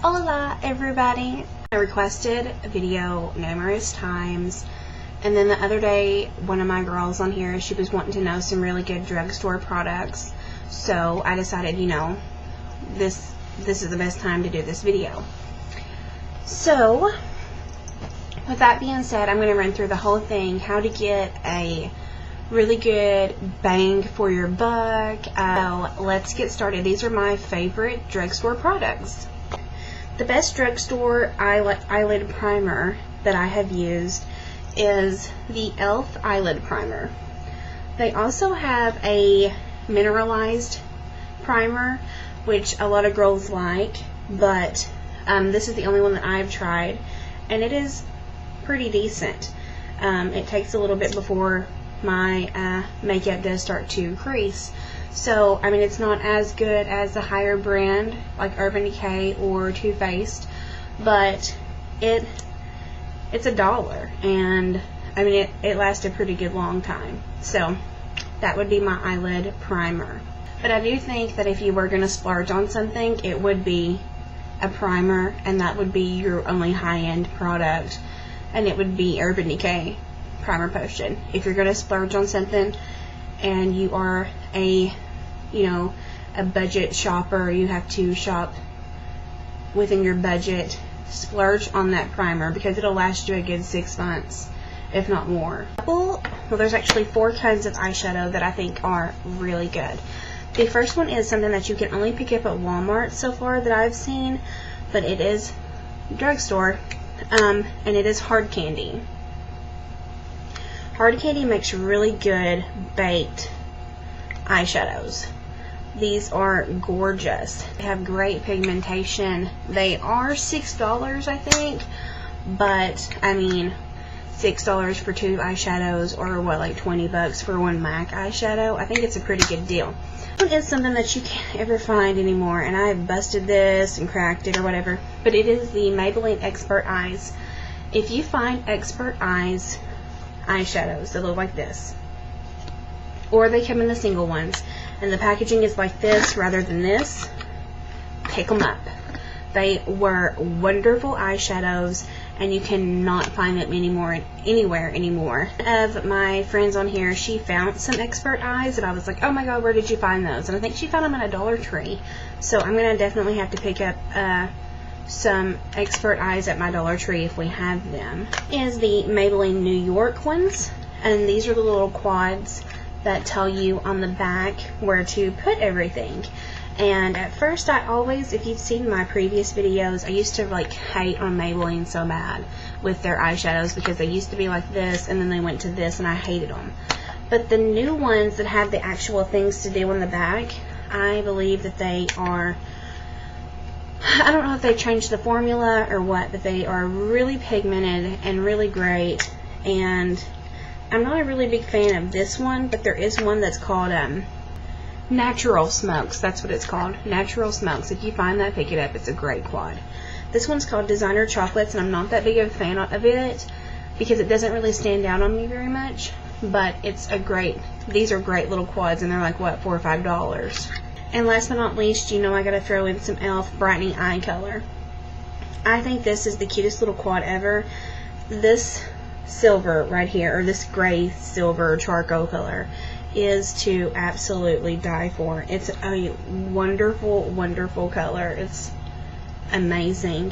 Hola everybody! I requested a video numerous times, and then the other day one of my girls on here, she was wanting to know some really good drugstore products, so I decided, you know, this is the best time to do this video. So with that being said, I'm going to run through the whole thing, how to get a really good bang for your buck. So let's get started. These are my favorite drugstore products. The best drugstore eyelid primer that I have used is the e.l.f. eyelid primer. They also have a mineralized primer, which a lot of girls like, but this is the only one that I've tried, and it is pretty decent. It takes a little bit before my makeup does start to crease. So, I mean, it's not as good as the higher brand like Urban Decay or Too Faced, but it's $1, and I mean it lasts a pretty good long time. So that would be my eyelid primer. But I do think that if you were going to splurge on something, it would be a primer, and that would be your only high-end product, and it would be Urban Decay Primer Potion. If you're going to splurge on something and you are a budget shopper, you have to shop within your budget, splurge on that primer because it'll last you a good 6 months, if not more. Well, there's actually 4 kinds of eyeshadow that I think are really good. The first one is something that you can only pick up at Walmart so far that I've seen, but it is drugstore, and it is Hard Candy. Hard Candy makes really good baked eyeshadows. These are gorgeous. They have great pigmentation. They are $6, I think, but I mean, $6 for 2 eyeshadows, or what, like 20 bucks for 1 MAC eyeshadow. I think it's a pretty good deal. It's something that you can't ever find anymore, and I busted this and cracked it or whatever, but it is the Maybelline Expert Eyes. If you find Expert Eyes eyeshadows that look like this, or they come in the single ones, and the packaging is like this rather than this, pick them up. They were wonderful eyeshadows, and you cannot find them anywhere anymore. One of my friends on here, she found some Expert Eyes, and I was like, oh my god, where did you find those? And I think she found them at a Dollar Tree. So I'm going to definitely have to pick up some Expert Eyes at my Dollar Tree if we have them. Is the Maybelline New York ones, and these are the little quads that tell you on the back where to put everything. And at first, I always, if you've seen my previous videos, I used to like hate on Maybelline so bad with their eyeshadows because they used to be like this and then they went to this, and I hated them. But the new ones that have the actual things to do on the back, I believe that they are, I don't know if they changed the formula or what, but they are really pigmented and really great. And I'm not a really big fan of this one, but there is one that's called Natural Smokes. That's what it's called, Natural Smokes. If you find that, pick it up. It's a great quad. This one's called Designer Chocolates, and I'm not that big of a fan of it because it doesn't really stand out on me very much, but it's a great, these are great little quads, and they're like, what, $4 or $5. And last but not least, you know I gotta throw in some e.l.f. Brightening Eye Color. I think this is the cutest little quad ever. This silver right here, or this gray silver charcoal color, is to absolutely die for. It's a wonderful, wonderful color. It's amazing.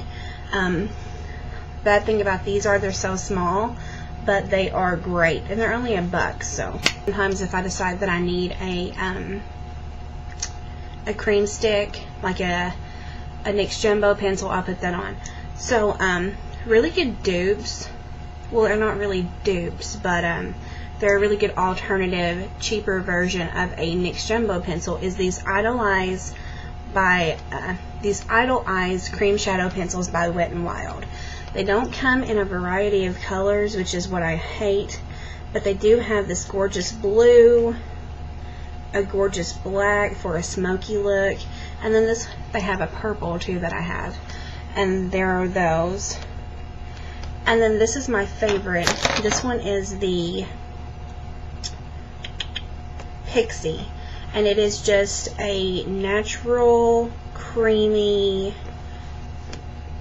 Bad thing about these are they're so small, but they are great, and they're only $1. So sometimes if I decide that I need a cream stick, like a NYX Jumbo pencil, I'll put that on. So really good dupes. Well, they're not really dupes, but they're a really good alternative, cheaper version of a NYX Jumbo pencil is these Idle Eyes Cream Shadow Pencils by Wet n Wild. They don't come in a variety of colors, which is what I hate, but they do have this gorgeous blue, a gorgeous black for a smoky look, and then they have a purple too that I have, and there are those. And then this is my favorite. This one is the Pixie, and it is just a natural creamy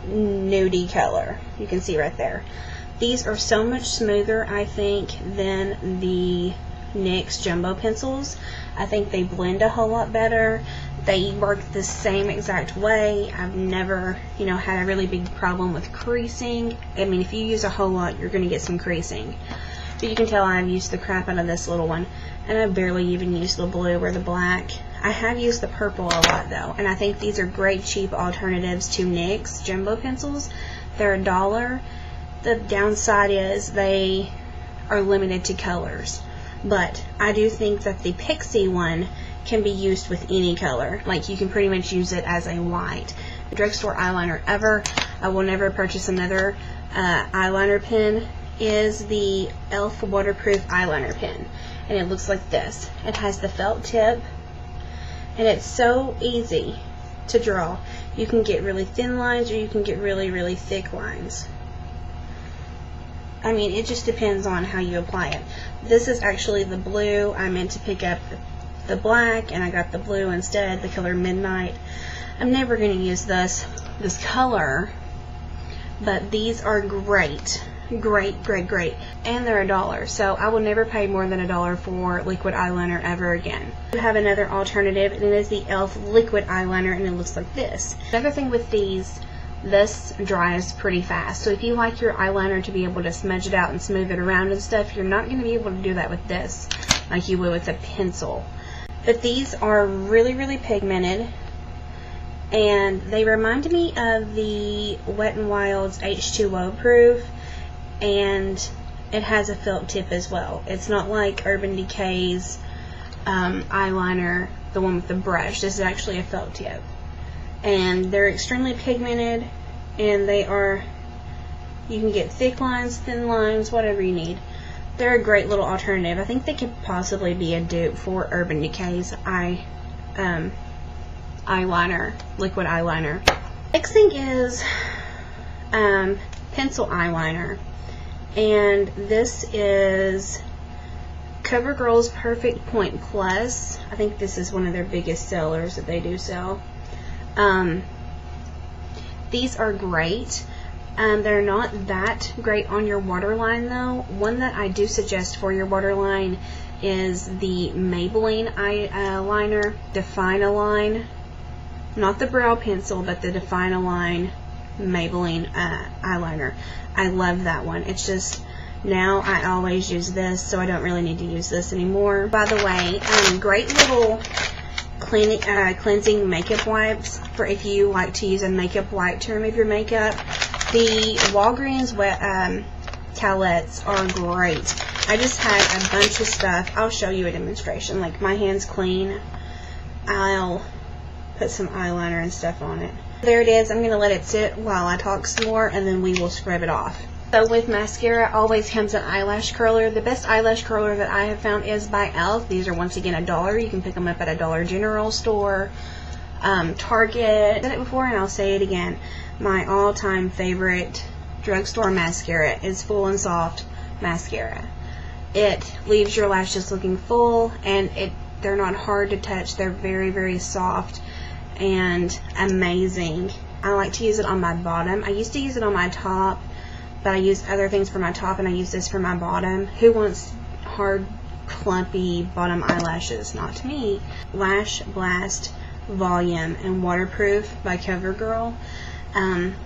nudie color. You can see right there. These are so much smoother, I think, than the NYX Jumbo pencils. I think they blend a whole lot better. They work the same exact way. I've never, you know, had a really big problem with creasing. I mean, if you use a whole lot, you're going to get some creasing. But you can tell I've used the crap out of this little one. And I barely even used the blue or the black. I have used the purple a lot, though. And I think these are great, cheap alternatives to NYX Jumbo pencils. They're $1. The downside is they are limited to colors. But I do think that the Pixie one can be used with any color. Like, you can pretty much use it as a white. The drugstore eyeliner ever. I will never purchase another eyeliner pen. Is the e.l.f. waterproof eyeliner pen. And it looks like this. It has the felt tip. And it's so easy to draw. You can get really thin lines or you can get really, really thick lines. I mean, it just depends on how you apply it. This is actually the blue. I meant to pick up the black, and I got the blue instead, the color Midnight. I'm never going to use this color, but these are great. Great, great, great. And they're $1, so I will never pay more than $1 for liquid eyeliner ever again. We have another alternative, and it is the e.l.f. liquid eyeliner, and it looks like this. Another thing with these, this dries pretty fast. So if you like your eyeliner to be able to smudge it out and smooth it around and stuff, you're not going to be able to do that with this like you would with a pencil. But these are really, really pigmented, and they remind me of the Wet n Wild's H2O Proof, and it has a felt tip as well. It's not like Urban Decay's eyeliner, the one with the brush. This is actually a felt tip. And they're extremely pigmented, and they are, you can get thick lines, thin lines, whatever you need. They're a great little alternative. I think they could possibly be a dupe for Urban Decay's eyeliner, liquid eyeliner. Next thing is pencil eyeliner, and this is CoverGirl's Perfect Point Plus. I think this is one of their biggest sellers that they do sell. These are great. They're not that great on your waterline, though. One that I do suggest for your waterline is the Maybelline eyeliner, Define-A-Line. Not the brow pencil, but the Define-A-Line Maybelline eyeliner. I love that one. It's just, now I always use this, so I don't really need to use this anymore. By the way, great little cleansing makeup wipes for if you like to use a makeup wipe to remove your makeup. The Walgreens towelettes are great. I just had a bunch of stuff. I'll show you a demonstration. Like, my hand's clean. I'll put some eyeliner and stuff on it. There it is. I'm going to let it sit while I talk some more, and then we will scrub it off. So with mascara always comes an eyelash curler. The best eyelash curler that I have found is by e.l.f. These are once again $1. You can pick them up at a Dollar General store, Target. I've said it before and I'll say it again. My all-time favorite drugstore mascara is Full and Soft mascara. It leaves your lashes looking full, and they're not hard to touch. They're very, very soft and amazing. I like to use it on my bottom. I used to use it on my top, but I use other things for my top, and I use this for my bottom. Who wants hard, clumpy bottom eyelashes? Not me. Lash Blast Volume and Waterproof by CoverGirl.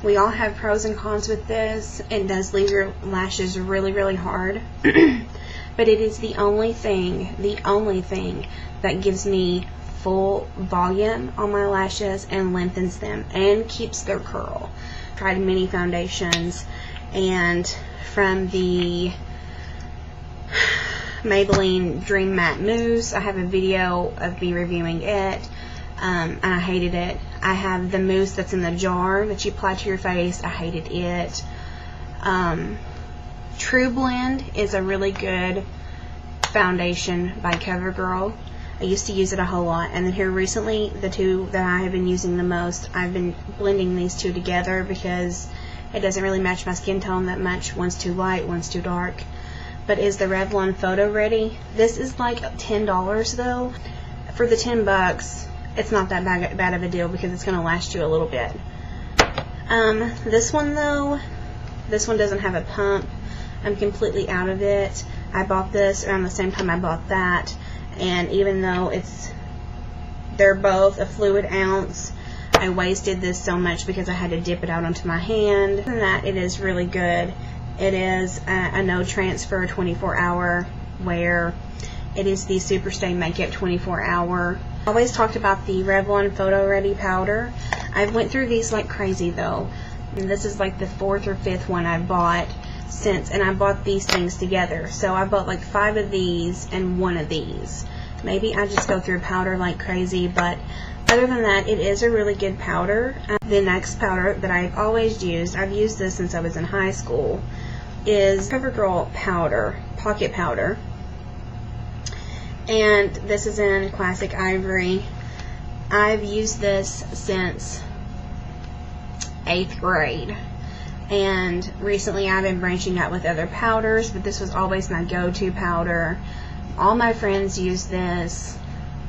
We all have pros and cons with this. It does leave your lashes really, really hard. But it is the only thing that gives me full volume on my lashes and lengthens them and keeps their curl. Tried many foundations, and from the Maybelline Dream Matte Mousse, I have a video of me reviewing it, and I hated it. I have the mousse that's in the jar that you apply to your face. I hated it. True Blend is a really good foundation by CoverGirl. I used to use it a whole lot, and then here recently, the two that I have been using the most, I've been blending these two together because it doesn't really match my skin tone that much. One's too light, one's too dark. But is the Revlon Photo Ready? This is like $10 though. For the $10, it's not that bad of a deal because it's going to last you a little bit. This one though, this one doesn't have a pump. I'm completely out of it. I bought this around the same time I bought that, and even though they're both a fluid ounce, I wasted this so much because I had to dip it out onto my hand. And that it is really good. It is a no transfer 24-hour wear. It is the Super Stay Makeup 24-hour. I always talked about the Revlon Photo Ready powder. I went through these like crazy though. And this is like the 4th or 5th one I've bought since, and I bought these things together. So I bought like 5 of these and 1 of these. Maybe I just go through powder like crazy, but other than that, it is a really good powder. The next powder that I've always used, I've used this since I was in high school, is CoverGirl powder, pocket powder. And this is in Classic Ivory. I've used this since 8th grade. And recently I've been branching out with other powders, but this was always my go-to powder. All my friends use this.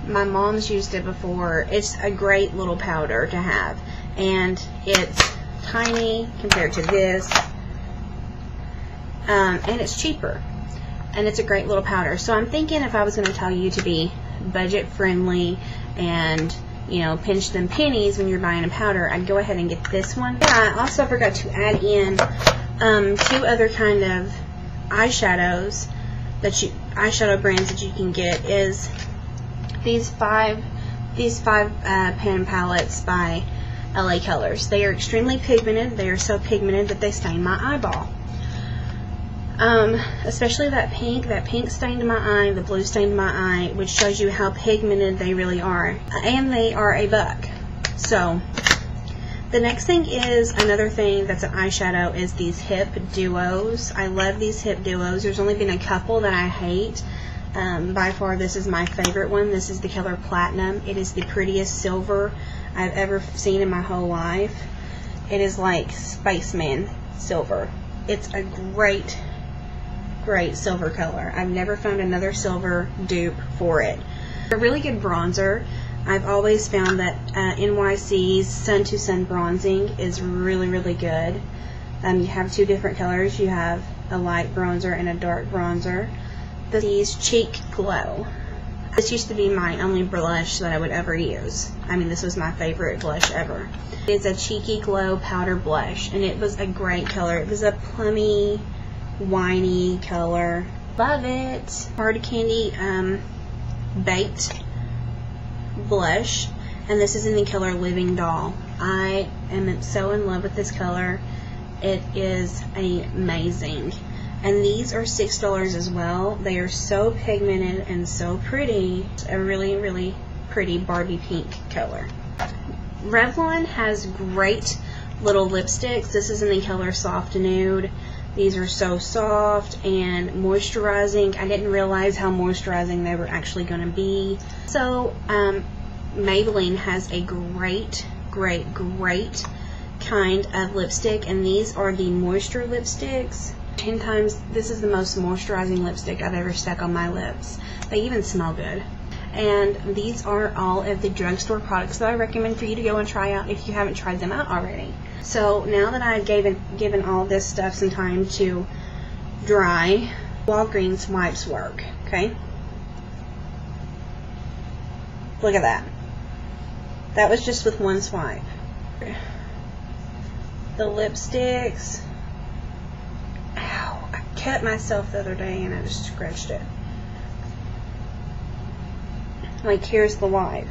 My mom's used it before. It's a great little powder to have. And it's tiny compared to this. And it's cheaper. And it's a great little powder. So I'm thinking if I was going to tell you to be budget friendly and, you know, pinch them pennies when you're buying a powder, I'd go ahead and get this one. I also forgot to add in 2 other kind of eyeshadows eyeshadow brands that you can get is these five pen palettes by LA Colors. They are extremely pigmented. They are so pigmented that they stain my eyeball. Especially that pink stained my eye, the blue stained my eye, which shows you how pigmented they really are. And they are $1. So the next thing is, another thing that's an eyeshadow is these Hip Duos. I love these Hip Duos. There's only been a couple that I hate. By far this is my favorite one. This is the color Platinum. It is the prettiest silver I've ever seen in my whole life. It is like spaceman silver. It's a great silver color. I've never found another silver dupe for it. A really good bronzer. I've always found that NYC's Sun to Sun bronzing is really, really good. You have 2 different colors. You have a light bronzer and a dark bronzer. This is Cheek Glow. This used to be my only blush that I would ever use. I mean, this was my favorite blush ever. It's a Cheeky Glow powder blush, and it was a great color. It was a plummy, winey color. Love it. Hard Candy Baked blush, and this is in the color Living Doll. I am so in love with this color. It is amazing. And these are $6 as well. They are so pigmented and so pretty. It's a really, really pretty Barbie pink color. Revlon has great little lipsticks. This is in the color Soft Nude. These are so soft and moisturizing. I didn't realize how moisturizing they were actually going to be. So Maybelline has a great kind of lipstick, and these are the moisture lipsticks. 10 times, this is the most moisturizing lipstick I've ever stuck on my lips. They even smell good. And these are all of the drugstore products that I recommend for you to go and try out if you haven't tried them out already. So now that I've given all this stuff some time to dry, Walgreens wipes work, okay? Look at that. That was just with 1 swipe. The lipsticks. Ow, I cut myself the other day and I just scratched it. Like, here's the wipe.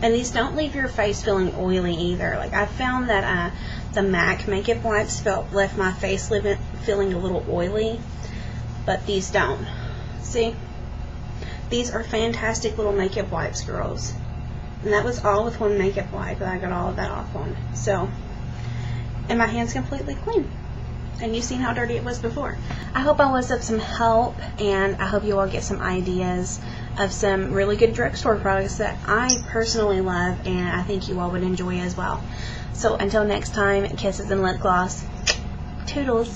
And these don't leave your face feeling oily either. Like, I found that the MAC makeup wipes left my face feeling a little oily, but these don't. See? These are fantastic little makeup wipes, girls. And that was all with 1 makeup wipe that I got all of that off on. So, and my hand's completely clean. And you've seen how dirty it was before. I hope I was of some help, and I hope you all get some ideas of some really good drugstore products that I personally love, and I think you all would enjoy as well. So until next time, kisses and lip gloss. Toodles.